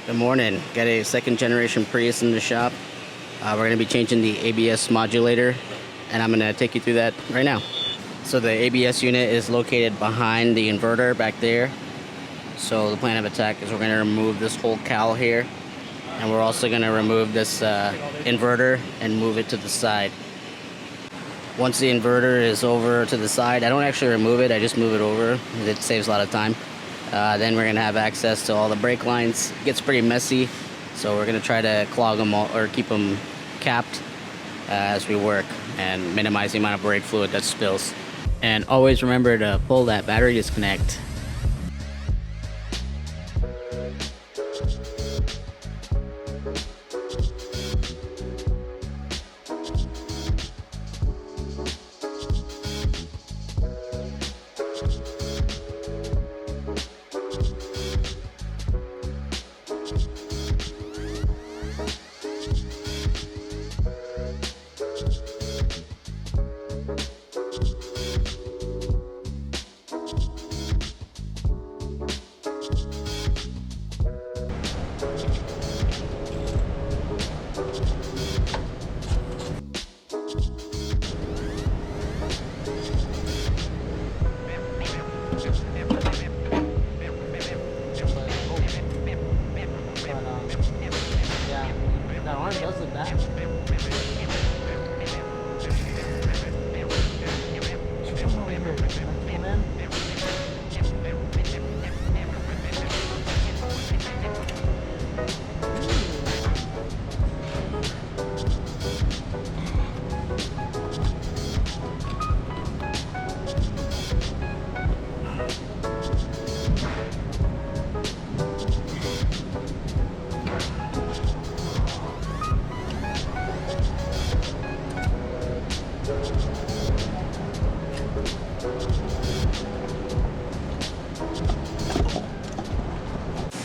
Good morning. Got a second generation Prius in the shop. We're going to be changing the ABS modulator, and I'm going to take you through that right now. So the ABS unit is located behind the inverter back there. So the plan of attack is we're going to remove this whole cowl here, and we're also going to remove this inverter and move it to the side. Once the inverter is over to the side, I don't actually remove it, I just move it over. It saves a lot of time. Then we're gonna have access to all the brake lines. It gets pretty messy, so we're gonna try to clog them all or keep them capped as we work and minimize the amount of brake fluid that spills. And always remember to pull that battery disconnect.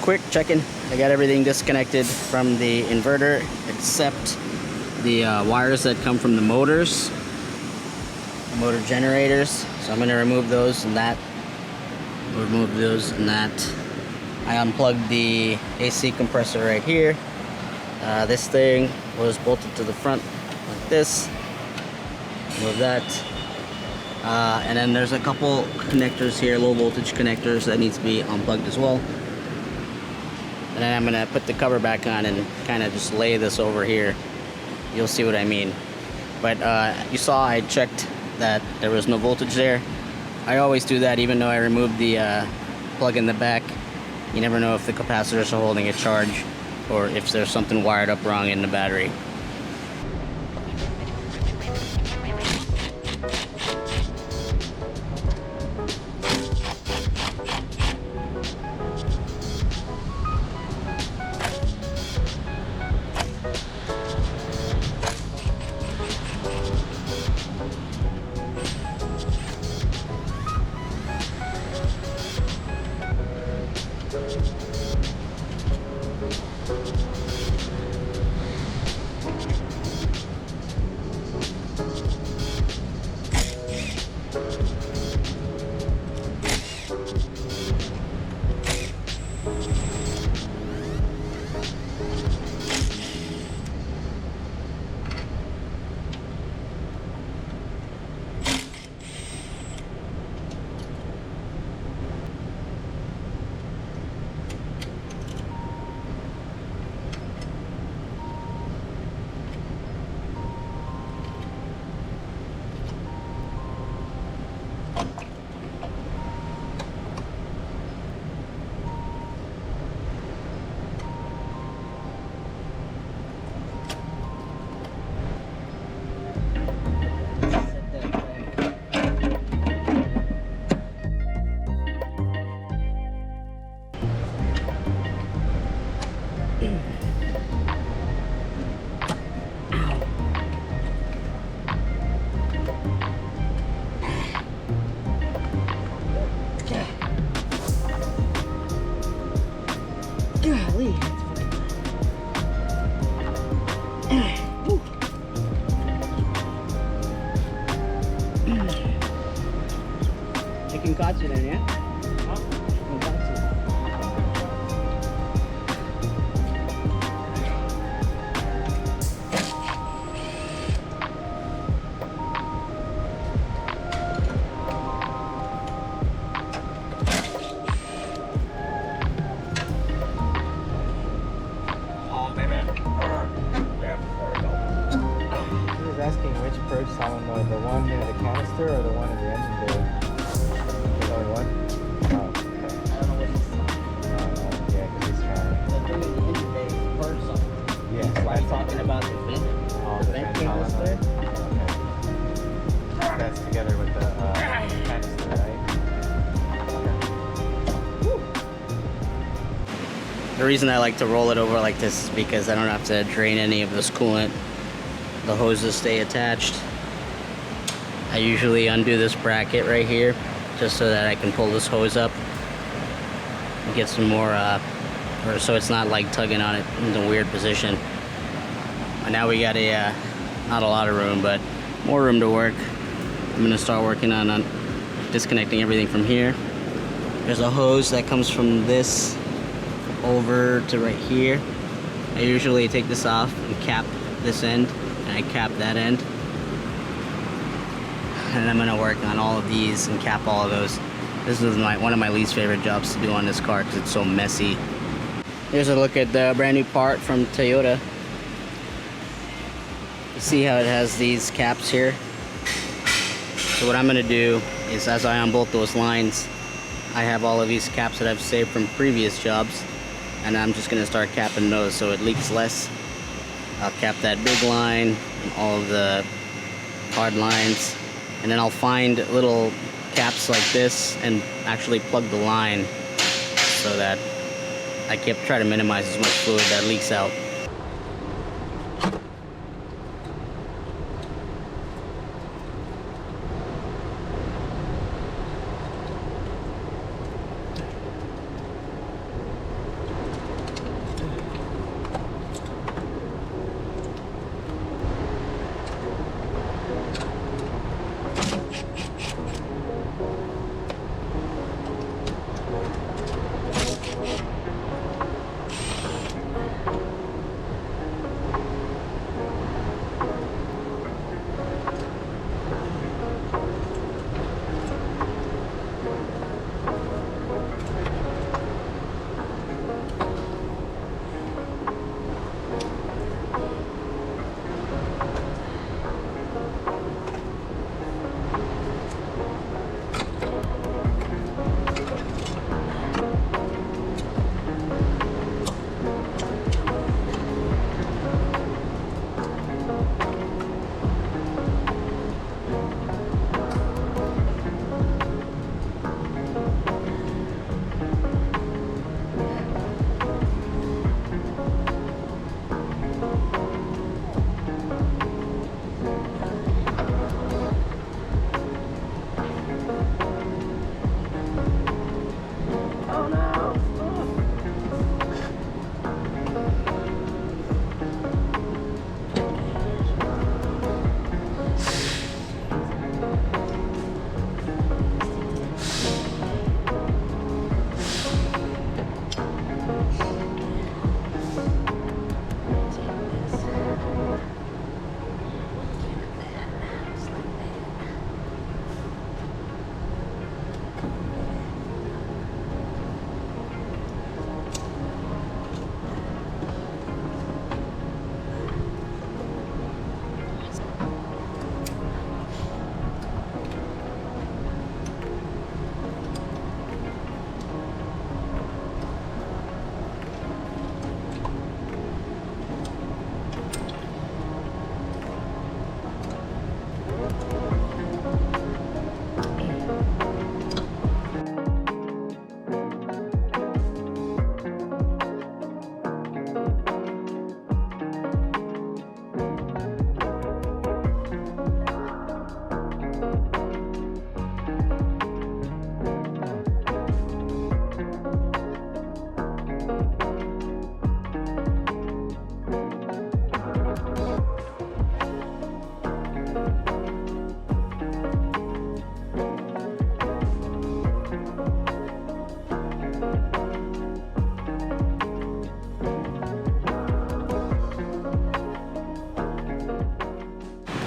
Quick check-in. I got everything disconnected from the inverter except the wires that come from the motors, motor generators. So I'm going to remove those and that. Remove those and that. I unplugged the AC compressor right here. This thing was bolted to the front like this. Remove that. And then there's a couple connectors here, low voltage connectors that needs to be unplugged as well. And then I'm gonna put the cover back on and kind of just lay this over here. You'll see what I mean. But you saw I checked that there was no voltage there. I always do that even though I removed the plug in the back. You never know if the capacitors are holding a charge or if there's something wired up wrong in the battery. Golly. Chicken katsu then, yeah? Chicken katsu. common mode? The one near the canister or the one in the engine bay? There's only one? Oh, okay. I don't know what he's Yeah, because he's trying. the thing in the engine bay first on. Yeah, That's why I'm talking about the vent. Oh, The vent canister. Okay. That's together with the canister, right? The reason I like to roll it over like this is because I don't have to drain any of this coolant. The hoses stay attached. I usually undo this bracket right here just so that I can pull this hose up and get some more, or so it's not like tugging on it in a weird position. And now we got a, not a lot of room, but more room to work. I'm gonna start working on disconnecting everything from here. There's a hose that comes from this over to right here. I usually take this off and cap this end, and I cap that end. And I'm gonna work on all of these and cap all of those. This is one of my least favorite jobs to do on this car because it's so messy. Here's a look at the brand new part from Toyota. You see how it has these caps here? So what I'm gonna do is, as I unbolt those lines, I have all of these caps that I've saved from previous jobs, and I'm just gonna start capping those so it leaks less. I'll cap that big line and all of the hard lines, and then I'll find little caps like this and actually plug the line so that I try to minimize as much fluid that leaks out.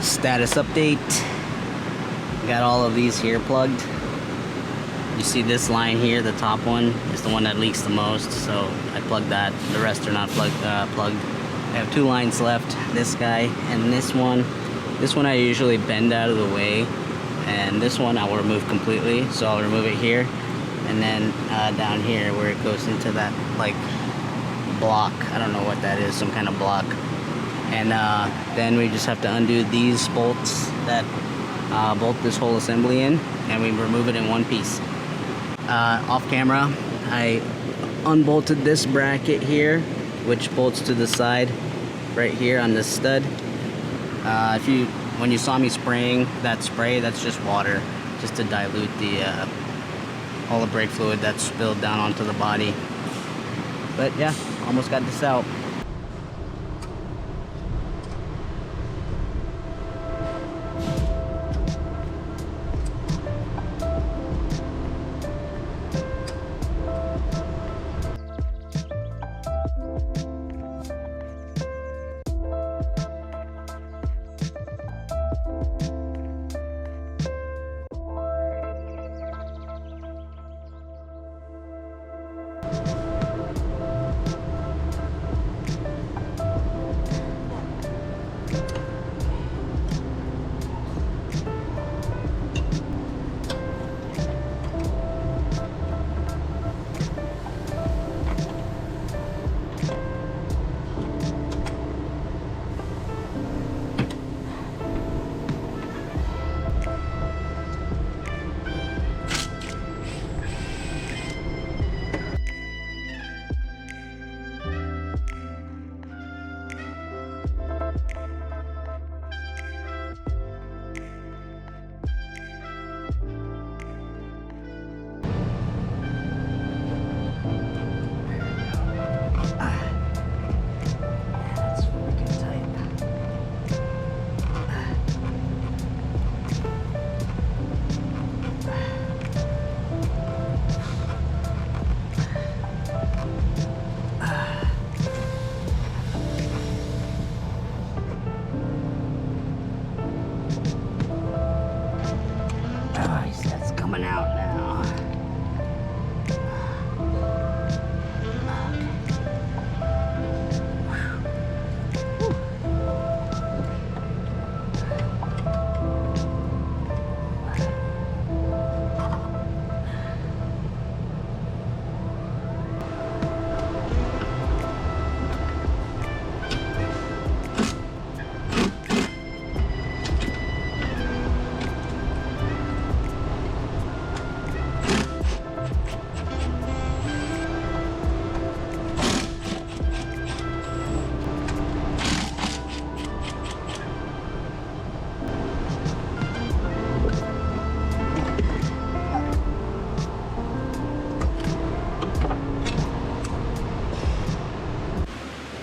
Status update. Got all of these here plugged. You see this line here, the top one is the one that leaks the most, so I plugged that. The rest are not plugged. I have two lines left, this guy and this one. This one I usually bend out of the way, and this one I will remove completely. So I'll remove it here, and then down here where it goes into that like block. I don't know what that is, some kind of block. And then we just have to undo these bolts that bolt this whole assembly in, and we remove it in one piece. Off camera, I unbolted this bracket here, which bolts to the side right here on this stud. When you saw me spraying that spray, that's just water, just to dilute all the brake fluid that's spilled down onto the body. But yeah, almost got this out.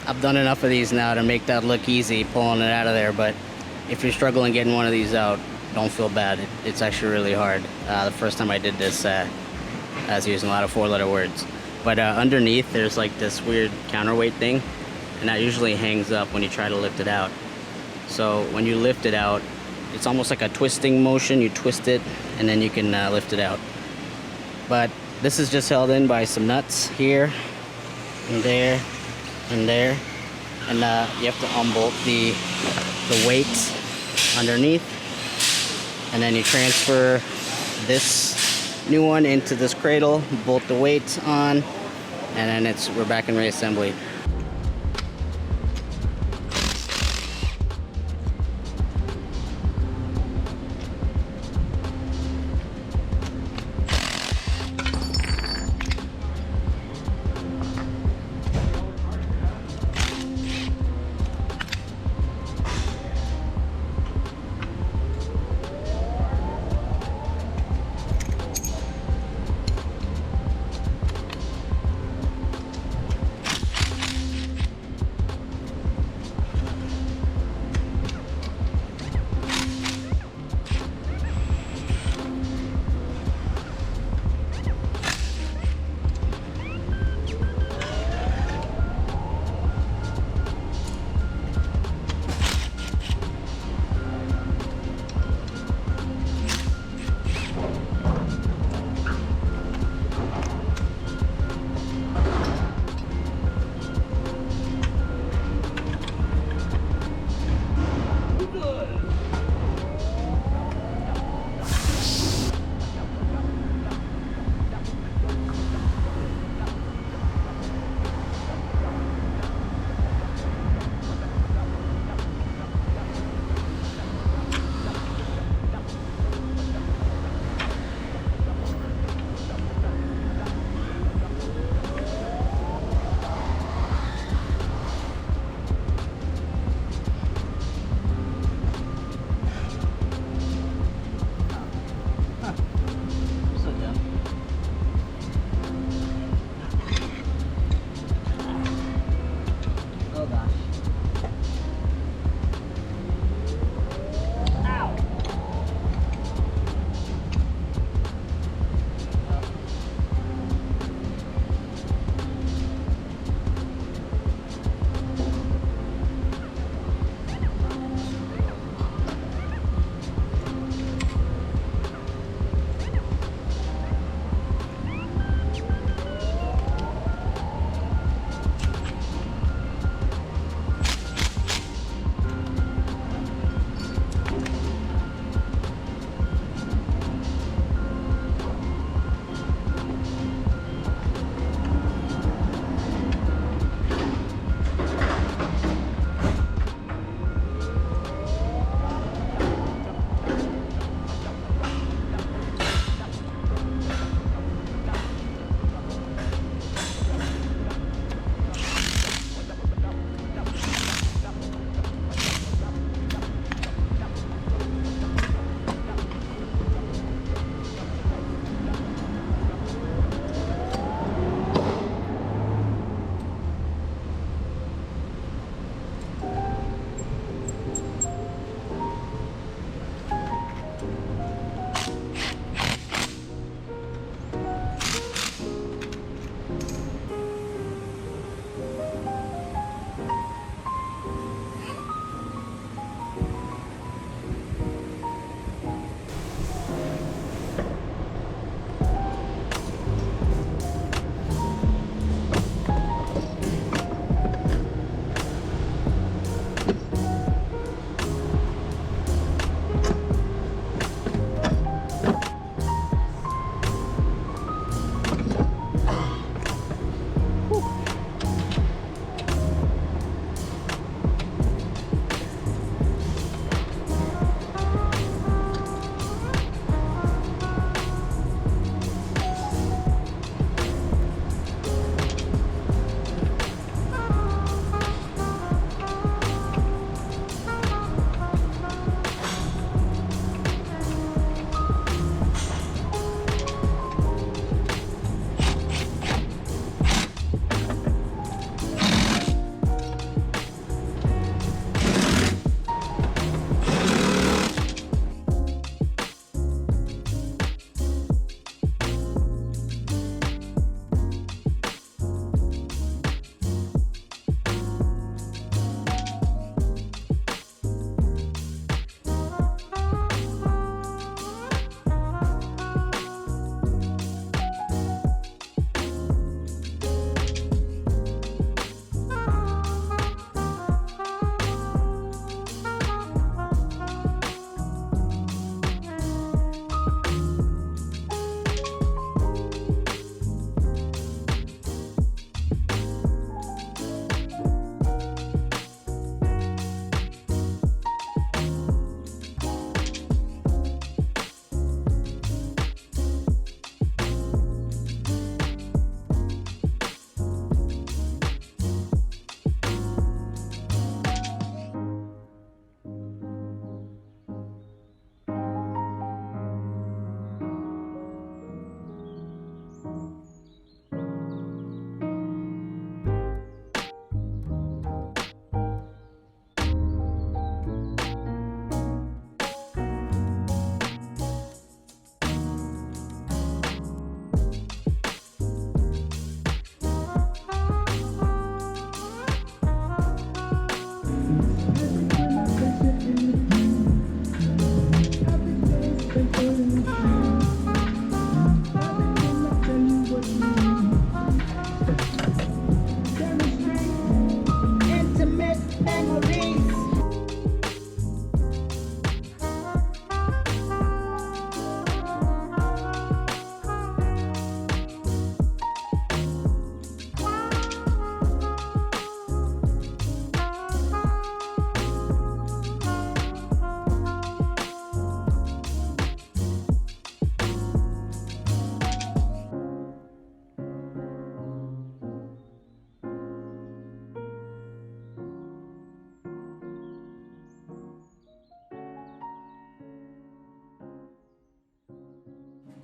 I've done enough of these now to make that look easy, pulling it out of there, but if you're struggling getting one of these out, don't feel bad. It's actually really hard. The first time I did this, I was using a lot of four-letter words. But underneath, there's like this weird counterweight thing, and that usually hangs up when you try to lift it out. So when you lift it out, it's almost like a twisting motion. You twist it, and then you can lift it out. But this is just held in by some nuts here, and there, and there. And you have to unbolt the weight underneath, and then you transfer this new one into this cradle, bolt the weight on, and then we're back in reassembly.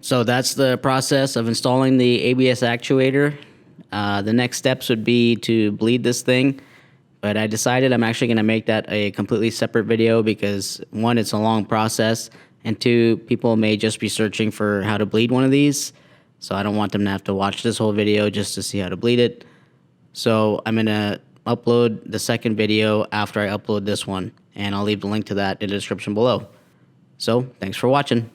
So that's the process of installing the ABS actuator. The next steps would be to bleed this thing, but I decided I'm actually going to make that a completely separate video because one, it's a long process, and two, people may just be searching for how to bleed one of these, so I don't want them to have to watch this whole video just to see how to bleed it. So I'm going to upload the second video after I upload this one, and I'll leave the link to that in the description below. So thanks for watching.